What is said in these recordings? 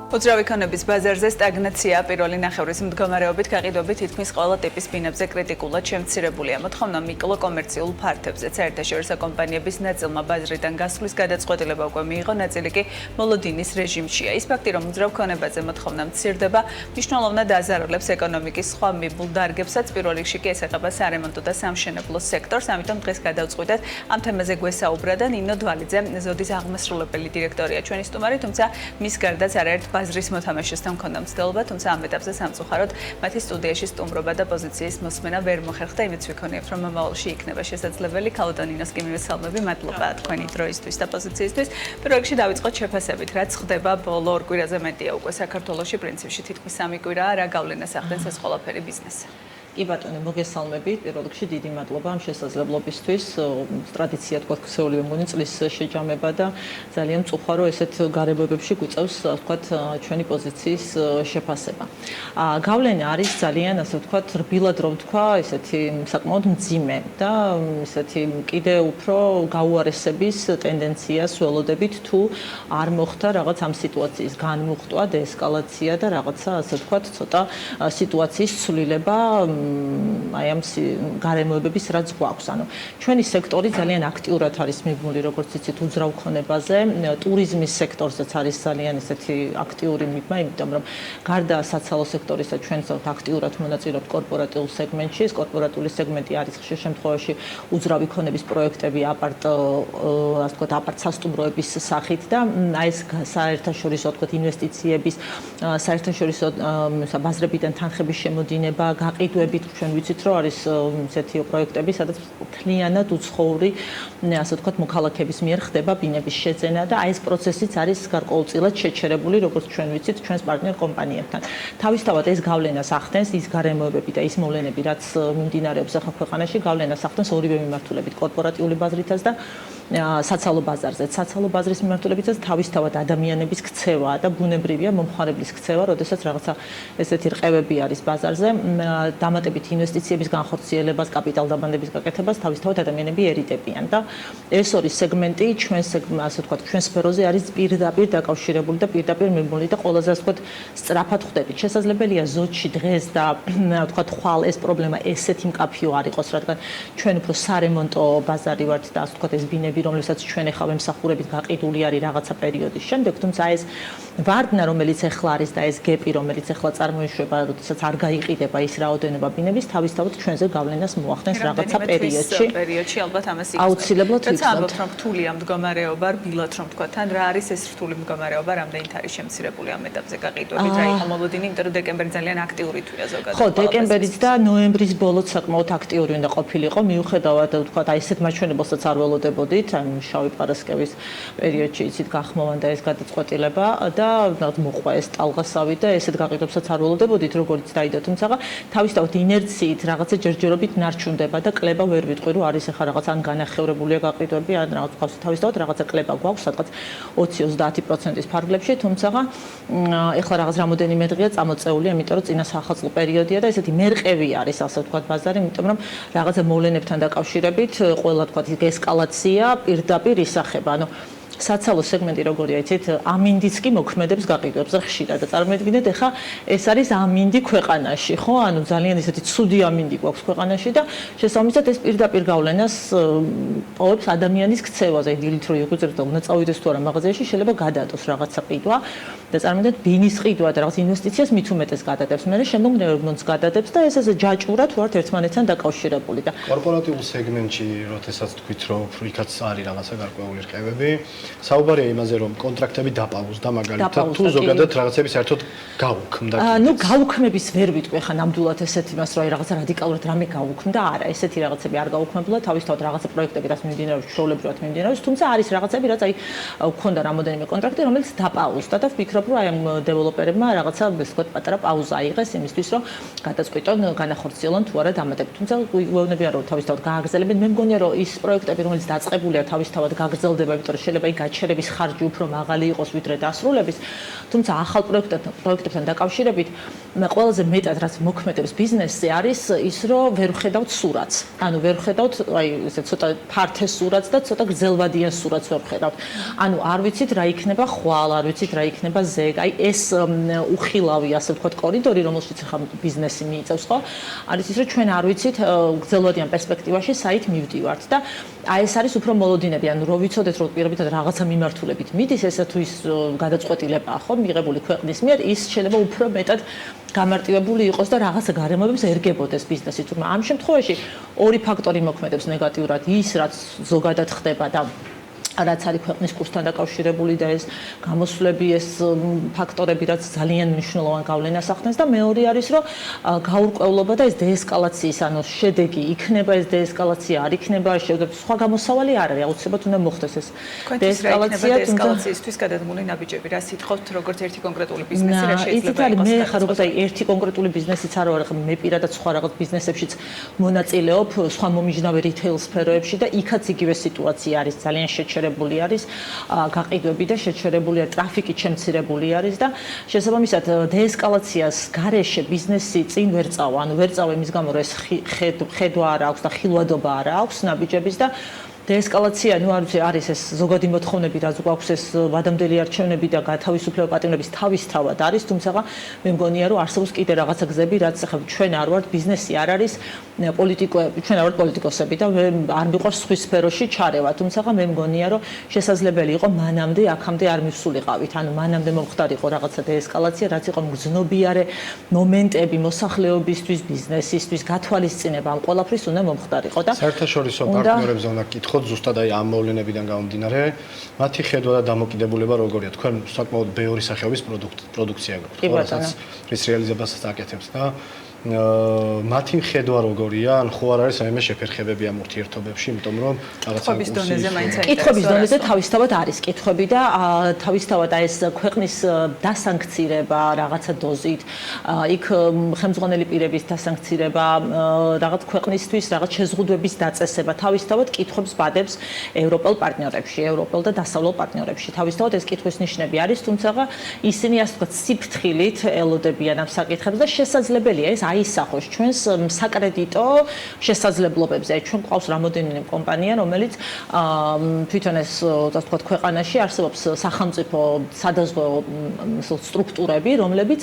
უძრავი ქონების ბაზარზე სტაგნაცია პირველი ნახევრის მდგომარეობით გაყიდვები თითქმის ყველა ტიპის ბინებზე კრიტიკულად შემცირებულია. მოთხოვნა მიკლო კომერციულ ფართებზე. საერთაშორისო კომპანიების ნაწილმა ბაზრიდან გასვლის გადაწყვეტილება უკვე მიიღო, ნაწილი კი მოლოდინის რეჟიმშია. ის ფაქტი, რომ უძრავ ქონებაზე მოთხოვნა მცირდება, მნიშვნელოვნად აზარალებს ეკონომიკის სხვა მიბულ დარგებსაც, პირველ რიგში კი ესახება სარემონტო და სამშენებლო სექტორს. ამიტომ დღეს გადავწყვიტეთ ამ თემაზე გვესაუბრა და ნინო დვალიძე, ზოდის აღმასრულებელი დირექტორია ჩვენი სტუმარი, თუმცა მის გარდაც არაერთ ბაზრის მოთამაშესთან მქონდა მცდელობა, თუმცა ამ ეტაპზე სამწუხაროდ მათი სტუდიაში სტუმრობა და პოზიციის მოსმენა ვერ მოხერხდა, იმედს ვიქონიებთ, რომ მომავალში იქნება შესაძლებელი. ქალოდანინოს კი მივესალმები, მადლობა თქვენი დროისთვის და პოზიციისთვის. პირველ რიგში დავიწყოთ შეფასებით, რაც ხდება ბოლო ორ კვირაზე მეტია უკვე საქართველოში, პრინციპში თითქმის 3 კვირაა, რა გავლენას ახდენს ეს ყველაფერი ბიზნესზე. კი ბატონო, მოგესალმებით. პირველ რიგში დიდი მადლობა ამ შესაძლებლობისთვის. ტრადიცია თქვა ქსოვილი მგონი წლის შეჯამება და ძალიან მწუხარო ესეთ გარემოებებში გვიწევს თქვა ჩვენი პოზიციის შეფასება. გავლენა არის ძალიან ასე ვთქვა რბილად რომ თქვა, ესეთი საკმაოდ მძიმე და ესეთი კიდე უფრო გაუარესების ტენდენციას ველოდებით თუ არ მოხდა რაღაც ამ სიტუაციის განმუხტვა და ესკალაცია და რაღაცა ასე ვთქვა ცოტა სიტუაციის ცვლილება აი ამ გარემოებების რაც გვაქვს. ანუ ჩვენი სექტორი ძალიან აქტიურად არის მიბმული, როგორც იცით, უძრავ ქონებაზე, ტურიზმის სექტორზეც არის ძალიან ესეთი აქტიური მიბმა, იმიტომ რომ გარდა საცალო სექტორისა ჩვენ აქტიურად მონაწილეობთ კორპორატიულ სეგმენტში. ეს კორპორატიული სეგმენტი არის ხშირ შემთხვევაში უძრავი ქონების პროექტები აპარტ სასტუმროების სახით და აი ეს საერთაშორისო თქვა ინვესტიციების, საერთაშორისო ბაზრებიდან თანხების შემოდინება, გაყიდვები ჩვენ ვიცით რომ არის ესეთი პროექტები, სადაც მთლიანად უცხოური ასე ვთქვათ მოქალაქეების მიერ ხდება ბინების შეძენა და აი ეს პროცესიც არის გარკვეულწილად შეჩერებული, როგორც ჩვენ ვიცით, ჩვენს პარტნიორ კომპანიებთან. თავისთავად ეს გავლენას ახდენს ის გარემოებები და ის მოვლენები, რაც მიმდინარეობს ახლა ქვეყანაში, გავლენას ახდენს ორივე მიმართულებით, კორპორატიული ბაზრითაც და საცალო ბაზარზე. საცალო ბაზრის მიმართულებითაც თავისთავად ადამიანების ქცევა და ბუნებრივია მომხმარებლის ქცევა, როდესაც რაღაცა ესეთი რყევები არის ბაზარზე, დამატებით ინვესტიციების განხორციელებას, კაპიტალ დაბანების გაკეთებას თავისთავად ადამიანები ერიდებიან და ეს ორი სეგმენტი ჩვენს ასე ვთქვათ, ჩვენ სფეროზე არის პირდაპირ დაკავშირებული და პირდაპირ მიმული და ყველაზე ასე ვთქვათ, სწრაფად ხვდებით. შესაძლებელია ზოდში დღეს და ვთქვათ, ხვალ ეს პრობლემა ესეთი მკაფიო არ იყოს, რადგან ჩვენ უფრო სარემონტო ბაზარი ვართ და ასე ვთქვათ, ეს ბინები, რომლებსაც ჩვენ ახლა ვემსახურებით, გაყიდული არის რაღაცა პერიოდის შემდეგ, თუმცა ეს ვარდნა, რომელიც ახლა არის და ეს გეპი, რომელიც ახლა წარმოიშვება, როდესაც არ გაიყიდება ის რაოდენობა ბინების, თავისთავად ჩვენზე გავლენას მოახდენს რაღაცა პერიოდში ალბათ ამას იგრძნობს. აუცილებლად ვიქნებთ. რაც ამბობთ, რომ რთულია მდგომარეობა, რბილად რომ თქვა, თან რა არის ეს რთული მდგომარეობა, რამდენით არის შემცირებული ამ ეტაპზე გაყიდვებით, რა იყო მოლოდინი, იმიტომ რომ დეკემბერი ძალიან აქტიური თვია ზოგადად. ხო, დეკემბერიც და ნოემბრის ბოლოც საკმაოდ აქტიური უნდა ყოფილიყო, მიუხედავად თქვა, აი ესეთ მაჩვენებელსაც არ ველოდებოდით, აი შავი პარასკევის პერიოდში იცით გახმოვანდა ეს გადაწყვეტილება და მოყვა ეს ტალღასავი და ესეთ გაყიდვებსაც არ ველოდებოდით, როგორც დაიდო, თუმცა თავისთავად ინერციით რაღაცა ჯერჯერობით ნარჩუნდება და კლება ვერ ვიტყვი რომ არის ახლა რაღაც ან განახევრებულია გაყიდვები ან რაღაც ხავს თავისთავად რაღაცა კლება გვაქვს სადღაც 20-30%-ის ფარგლებში, თუმცა ახლა რაღაც რამოდენიმე დღეა წამოწეული, იმიტომ რომ წინა სახალხო პერიოდია და ესეთი მერყევი არის ასე ვთქვათ ბაზარი, იმიტომ რომ რაღაცა მოვლენებთან დაკავშირებით ყველა თქვათ ესკალაცია პირდაპირ ისახება. ანუ საცალო სეგმენტი როგორია, იცით, ამინდიც კი მოქმედებს გაყიდვებს ხშირად და წარმოიდგინეთ, ახლა ეს არის ამინდი ქვეყანაში, ხო? ანუ ძალიან ესეთი ცუდი ამინდი გვაქვს ქვეყანაში და შესაბამისად ეს პირდაპირ გავლენას პოვებს ადამიანის ქცევაზე. დილით რო იღვიძებთ და უნდა წავიდეს თუ არა მაღაზიაში, შეიძლება გადაადოს რაღაცა ყიდვა და წარმოიდგინეთ, ბინის ყიდვა და რაღაც ინვესტიციას მით უმეტეს გადადებს. მე შემდგომ ნეურონს გადადებს და ეს ჯაჭვურად ვართ ერთმანეთთან დაკავშირებული და კორპორატიულ სეგმენტში, როდესაც თქვით, რომ იქაც არის რაღაცა გარკვეული რყევები, საუბარია იმაზე, რომ კონტრაქტები დაპაუზდა მაგალითად თუ ზოგადად რაღაცები საერთოდ გაუქმდა. ნუ გაუქმების ვერ ვიტყვი ხა ნამდვილად ესეთ იმას, რომ აი რაღაცა რადიკალურად რამე გაუქმდა, არა, ესეთი რაღაცები არ გაუქმებულა, თავისთავად რაღაცა პროექტები რაც მიმდინარეობს, ჩვეულებრივად მიმდინარეობს, თუმცა არის რაღაცები, რაც აი გქონდა რამოდენიმე კონტრაქტი, რომელიც დაპაუზდა და ვფიქრობ, რომ აი ამ დეველოპერებმა რაღაცა ესე ვთქვათ, პატარა პაუზა აიღეს იმისთვის, რომ გადაწყვიტონ განახორციელონ თუ არა დამატებით. თუმცა გვეუბნებიან, რომ თავისთავად გააგრძელებენ. მე მგონია, რომ ის პროექტები, რომელიც დაწყებულია, თავისთავად გაგრძელდება, იმიტომ რომ შეიძლება გაჩერების ხარჯი უფრო მაღალი იყოს ვიდრე დასრულების, თუმცა ახალ პროექტებთან დაკავშირებით ყველაზე მეტად რაც მოქმედებს ბიზნესზე არის ის, რომ ვერ ვხედავთ სურათს. ანუ ვერ ვხედავთ აი ესე ცოტა ფართე სურათს და ცოტა გრძელვადიან სურათს ვერ ვხედავთ. ანუ არ ვიცით რა იქნება ხვალ, არ ვიცით რა იქნება ზეგ, აი ეს უხილავი, ასე ვთქვათ, კორიდორი, რომელშიც ახლა ბიზნესი მიიწევს, ხო? არის ის, რომ ჩვენ არ ვიცით გრძელვადიან პერსპექტივაში საით მივდივართ და აი ეს არის უფრო მოლოდინები, ანუ რო ვიცოდეთ, რომ პირობითად რაღაცა მიმართულებით მიდის, ესა თუ ის გადაწყვეტილებაა, ხო, მიღებული ქვეყნის მიერ, ის შეიძლება უფრო მეტად გამარტივებული იყოს და რაღაცა გარემოებებს ერგებოდეს ბიზნესი. თუმცა ამ შემთხვევაში ორი ფაქტორი მოქმედებს ნეგატიურად, ის რაც ზოგადად ხდება და რაც არის ქვეყნის კურსთან დაკავშირებული და ეს გამოსვლები, ეს ფაქტორები, რაც ძალიან მნიშვნელოვან გავლენას ახდენს და მეორე არის, რომ გაურკვევლობა და ეს დეესკალაციის, ანუ შედეგი იქნება, ეს დეესკალაცია არ იქნება, სხვა გამოსავალი არ არის, აუცილებლად უნდა მოხდეს ეს დეესკალაციისთვის გადადგმული ნაბიჯები, რა სიტყვით, როგორც ერთი კონკრეტული ბიზნესი რა შეიძლება იყოს. მე ხარ როგორც აი ერთი კონკრეტული ბიზნესიც არ ვარ, მე პირადად სხვა რაღაც ბიზნესებშიც მონაწილეობ, სხვა მომიჯნავე რიტეილ სფეროებში და იქაც იგივე სიტუაცია არის, ძალიან შეჩერებული არის გაყიდვები და შეჩერებულია ტრაფიკი შემცირებული არის და შესაბამისად დეესკალაციას გარეშე ბიზნესი წინ ვერ წავა, ანუ ვერ წავა იმის გამო, რომ ეს ხედვა არ აქვს და ხილვადობა არ აქვს ნაბიჯების და დეესკალაცია, ну არის ეს ზოგადი მოთხოვნები, რაც გვაქვს ეს ვადამდელი არჩევნები და გათავისუფლება პატიმრების თავისთავად არის, თუმცა მე მგონია, რომ არსებობს კიდე რაღაცა გზები, რაც ახლა ჩვენ არ ვართ ბიზნესი, არ არის პოლიტიკოები, ჩვენ არ ვართ პოლიტიკოსები და არ მიყვარს სხვის სფეროში ჩარევა, თუმცა მე მგონია, რომ შესაძლებელი იყო მანამდე აქამდე არ მივსულიყავით, ანუ მანამდე მომხდარიყო რაღაცა დეესკალაცია, რაც იყო მგრძნობიარე მომენტები მოსახლეობისთვის, ბიზნესისთვის, გათვალისწინება ამ ყველაფრის უნდა მომხდარიყო და საერთაშორისო პარტნიორებზე უნდა კითხოთ ზუსტად აი ამ მოვლენებიდან გამომდინარე, მათი ხედვა და დამოკიდებულება როგორია? თქვენ საკმაოდ ბევრი სახეობის პროდუქცია გაქვთ, რასაც რის რეალიზებასაც აკეთებს და მათი ხედვა როგორია? ან ხო არ არის რაიმე შეფერხებები ამ ურთიერთობებში, იმიტომ რომ რაღაცა კითხვის დონეზე მაინც აინტერესებს. კითხვის დონეზე თავისთავად არის კითხვები და თავისთავად აი ეს ქვეყნის დასანქცირება რაღაცა დოზით, იქ ხელმძღვანელი პირების დასანქცირება, რაღაც ქვეყნისთვის რაღაც შეზღუდვების დაწესება, თავისთავად კითხვებს ბადებს ევროპელ პარტნიორებში, ევროპელ და დასავლელ პარტნიორებში. თავისთავად ეს კითხვის ნიშნები არის, თუმცა ისინი ასე ვთქვათ სიფრთხილით ელოდებიან ამ საკითხებს და შესაძლებელია ეს აისახოს ჩვენს საკრედიტო შესაძლებლობებზე. ჩვენ გვყავს რამოდენიმე კომპანია, რომელიც თვითონ ეს ასე ვთქვათ ქვეყანაში არსებობს სახელმწიფო სადაზღვევო სტრუქტურები, რომლებიც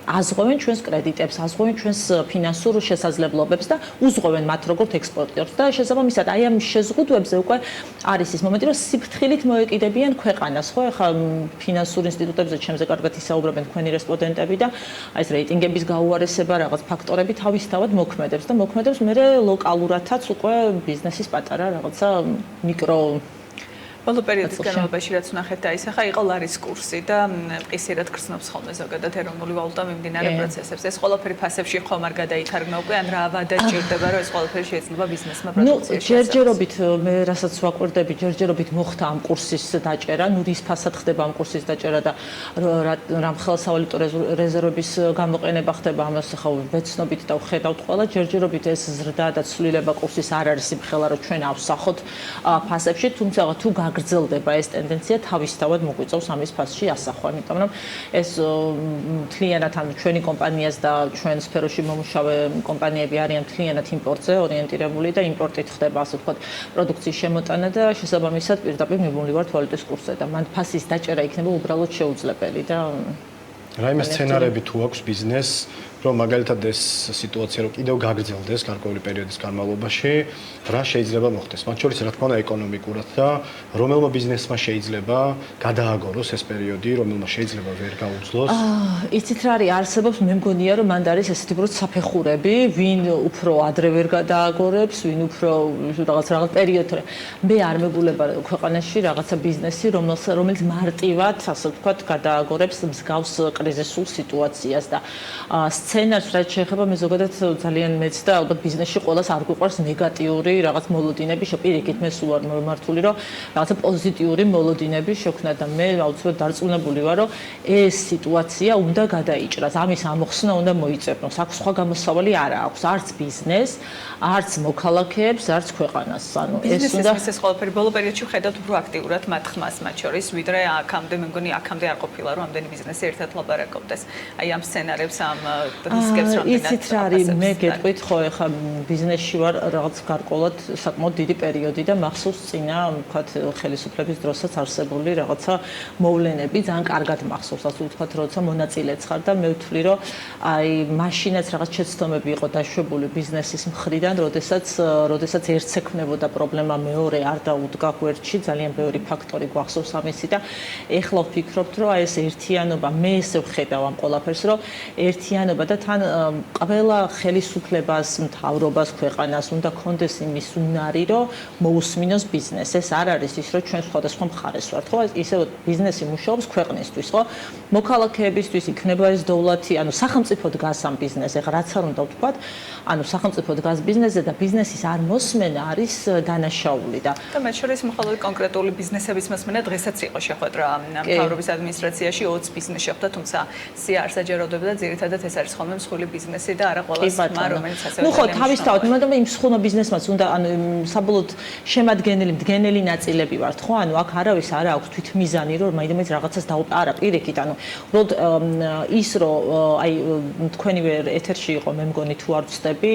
აზღვევენ ჩვენს კრედიტებს, აზღვევენ ჩვენს ფინანსურ შესაძლებლობებს და უზღვევენ მათ როგორც ექსპორტიორს და შესაბამისად აი ამ შეზღუდვებზე უკვე არის ის მომენტი, რომ სიფრთხილით მოეკიდებიან ქვეყანას, ხო? ეხლა ფინანსურ ინსტიტუტებზე ჩემზე კარგად ისაუბრებენ თქვენი რესპონდენტები და აი ეს რეიტინგების გაუარესება, რაღაც ფაქტორები თავისთავად მოქმედებს და მოქმედებს მე ლოკალურადაც უკვე ბიზნესის პატარა რაღაცა მიკრო ბოლო პერიოდის განმავლობაში რაც ვნახეთ და ის ახლა იყო ლარის კურსი და მყისიერად გრძნობს ხოლმე ზოგადად ეროვნული ვალუტა მიმდინარე პროცესებს. ეს ყველაფერი ფასებში ხომ არ გადაითარგმნა უკვე, ან რა ვადა ჭირდება, რომ ეს ყველაფერი შეიძლება ბიზნესმა პროდუქციაში. ჯერჯერობით მე რასაც ვაკვირდები, ჯერჯერობით მოხდა ამ კურსის დაჭერა, ნუ რის ფასად ხდება ამ კურსის დაჭერა და რამ ხელსავალუტო რეზერვების გამოყენება ხდება, ამას ახლა ვეცნობით და ვხედავთ ყველა, ჯერჯერობით ეს ზრდა და ცვლილება კურსის არ არის იმხელა, რომ ჩვენ ავსახოთ ფასებში, თუმცა თუ გაგრძელდება ეს ტენდენცია, თავისთავად მოგვიწევს ამის ფასში ასახვა, იმიტომ რომ ეს მთლიანად ან ჩვენი კომპანიას და ჩვენ სფეროში მომუშავე კომპანიები არიან მთლიანად იმპორტზე ორიენტირებული და იმპორტით ხდება, ასე ვთქვათ, პროდუქციის შემოტანა და შესაბამისად პირდაპირ მიბმული ვართ ვალუტის კურსზე და მან ფასის დაჭერა იქნება უბრალოდ შეუძლებელი და რაიმე სცენარები თუ აქვს ბიზნესს, რომ მაგალითად ეს სიტუაცია რომ კიდევ გაგრძელდეს გარკვეული პერიოდის განმავლობაში, რა შეიძლება მოხდეს? მათ შორის რა თქმა უნდა ეკონომიკურად და რომელმა ბიზნესმა შეიძლება გადააგოროს ეს პერიოდი, რომელმა შეიძლება ვერ გაუძლოს? იცით რა არის, არსებობს მე მგონია რომ მანდ არის ესეთი უბრალოდ საფეხურები, ვინ უფრო ადრე ვერ გადააგორებს, ვინ უფრო რაღაც პერიოდში. მე არ მეგულება ქვეყანაში რაღაცა ბიზნესი, რომელიც მარტივად, ასე ვთქვათ, გადააგორებს მსგავს კრიზისულ სიტუაციას და სცენარს რაც შეეხება მე ზოგადად ძალიან მეც და ალბათ ბიზნესში ყოველას არ გვიყვარს ნეგატიური რაღაც მოლოდინები, პირიქით მე სულ არ მომართული რომ რაღაცა პოზიტიური მოლოდინები შექმნა და მე აუცილებლად დარწმუნებული ვარ რომ ეს სიტუაცია უნდა გადაიჭრას, ამის ამოხსნა უნდა მოიწევნოს. აქ სხვა გამოსავალი არ აქვს, არც ბიზნესს, არც მოქალაქეებს, არც ქვეყანას. ანუ ეს უნდა ეს ყველაფერი ბოლო პერიოდში ვხედავთ უფრო აქტიურად მათ ხმას მათ შორის, ვიდრე აქამდე მე მგონი აქამდე არ ყოფილა რომ ამდენი ბიზნესი ერთად ლაპარაკობდეს. აი ამ სცენარებს, ამ და ისკებს რამდენად იცით რა არის მე გეტყვით ხო ეხა ბიზნესში ვარ რაღაც გარკვეულად საკმაოდ დიდი პერიოდი და მახსოვს წინა ვთქვათ ხელისუფლების დროსაც არსებული რაღაცა მოვლენები ძალიან კარგად მახსოვს ასე ვთქვათ როცა მონაწილეც ხარ და მე ვთვლი რომ აი მაშინაც რაღაც შეცდომები იყო დაშვებული ბიზნესის მხრიდან როდესაც ერთს ექმნებოდა პრობლემა მეორე არ დაუდგა გვერდში ძალიან ბევრი ფაქტორი გვახსოვს ამისი და ეხლა ვფიქრობთ რომ აი ეს ერთიანობა მე ესე ვხედავ ამ ყველაფერს რომ ერთიანობა და თან ყველა ხელისუფლებას მთავრობას ქვეყანას უნდა კონდეს იმის უნარი რომ მოусმინოს ბიზნესს ეს არ არის ის რომ ჩვენ სხვადასხვა მხარეს ვართ ხო ისე ბიზნესი მუშაობს ქვეყნისთვის ხო მოქალაქეებისთვის იქნება ეს დოვლათი ანუ სახელმწიფო დგას ამ ბიზნესზე ეხლა რაც არ უნდა ვთქვათ ანუ სახელმწიფო დგას ბიზნესზე და ბიზნესის არ მოსმენა არის დანაშაული და მათ შორის მხოლოდ კონკრეტული ბიზნესების მოსმენა დღესაც იყო შეხვედრა მთავრობის ადმინისტრაციაში 20 ბიზნესი შეხვდა თუმცა სია არ საჯაროდებდა და ძირითადად ეს არის ხოლმე მსხვილი ბიზნესი და არა ყველა ხმა რომელიც ასევე ნუ ხო თავისთავად მაგრამ იმ მსხვილ ბიზნესმაც უნდა ანუ საბოლოოდ მდგენელი ნაწილები ვართ ხო ანუ აქ არავის არ აქვს თვითმიზანი რომ მაინც რაღაცას დაუპა არა პირიქით ანუ უბრალოდ ის რომ აი თქვენივე ეთერში იყო მე მგონი თუ არ ვწდები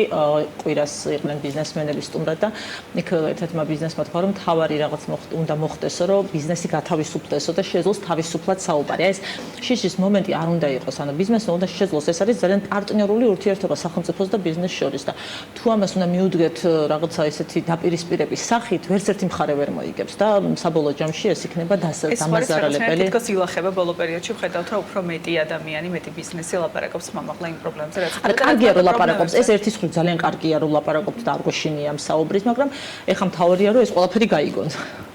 კვირას იყვნენ ბიზნესმენები სტუმრად და იქ ერთ-ერთმა ბიზნესმა თქვა რომ თავარი რაღაც უნდა მოხდესო რომ ბიზნესი გათავისუფლდესო და შეძლოს თავისუფლად საუბარი აი ეს შიშის მომენტი არ უნდა იყოს ანუ ბიზნესმა უნდა შეძლოს ეს არის ძალიან პარტნიორული ურთიერთობა სახელმწიფოს და ბიზნესს შორის და თუ ამას უნდა მიუდგეთ რაღაცა ესეთი დაპირისპირების სახით ვერც ერთი მხარე ვერ მოიგებს და საბოლოო ჯამში ეს იქნება დამაზარალებელი თითქოს ილახება ბოლო პერიოდში ვხედავთ რომ უფრო მეტი ადამიანი მეტი ბიზნესი ლაპარაკობს მომახლა იმ პრობლემებზე რაც არა კარგია რომ ლაპარაკობს ეს ერთის მხრივ ძალიან კარგია რომ ლაპარაკობთ და არ გვეშინია ამ საუბრის მაგრამ ეხლა მთავარია რომ ეს ყველაფერი გაიგონ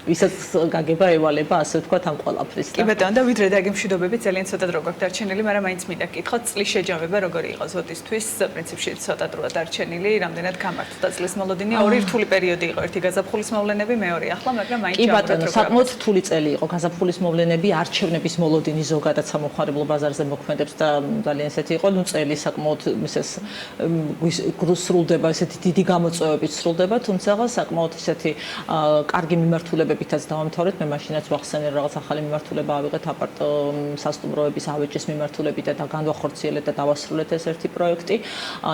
ვისაც გაგება ევალება ასე ვთქვათ ამ ყველაფრის კი ბატონო და ვიდრე დაგემშვიდობები ძალიან ცოტა დრო გვაქვს დარჩენილი მაგრამ მაინც მინდა გკითხოთ წლის შეჯამება როგორი იყო ზოდისთვის პრინციპში ცოტა დროა დარჩენილი რამდენად გამართდა წლის მოლოდინი ორი რთული პერიოდი იყო ერთი გაზაფხულის მოვლენები მეორე ახლა მაგრამ მაინც კი ბატონო საკმაოდ რთული წელი იყო გაზაფხულის მოვლენები არჩევნების მოლოდინი ზოგადად სამოხარებლო ბაზარზე მოქმედებს და ძალიან ესეთი იყო ნუ წელი საკმაოდ ისეს სრულდება ესეთი დიდი გამოწვევებით სრულდება თუმცა საკმაოდ ესეთი კარგი მიმართულებებითაც დავამთავრეთ მე მაშინაც ვახსენე რაღაც ახალი მიმართულება ავიღეთ აპარტ სასტუმროების ავეჭის მიმართულებით და განვახორციელეთ და დავასრულეთ ეს ერთი პროექტი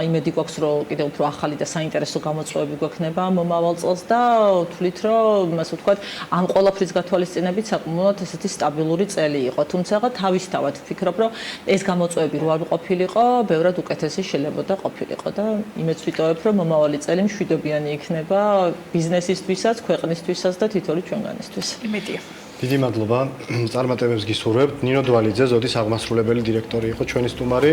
იმედი გვაქვს რომ კიდევ უფრო ახალი და საინტერესო გამოწვევები გვექნება მომავალ წელს და ვთვლით რომ ასე ვთქვათ ამ ყველაფრის გათვალისწინებით საკმაოდ ესეთი სტაბილური წელი იყო თუმცა თავისთავად ვფიქრობ რომ ეს გამოწვევები რო არ ყოფილიყო ბევრად უკეთესი შეიძლება ყოფილიყო და იმედს ვიტოვებ რომ მომავალი წელი მშვიდობიანი იქნება ბიზნესისთვისაც ქვეყნისთვისაც და თითოეული ჩვენგანისთვის იმედია დიდი მადლობა წარმატებებს გისურვებთ ნინო დვალიძე ზოდის აღმასრულებელი დირექტორი იყო ჩვენი სტუმარი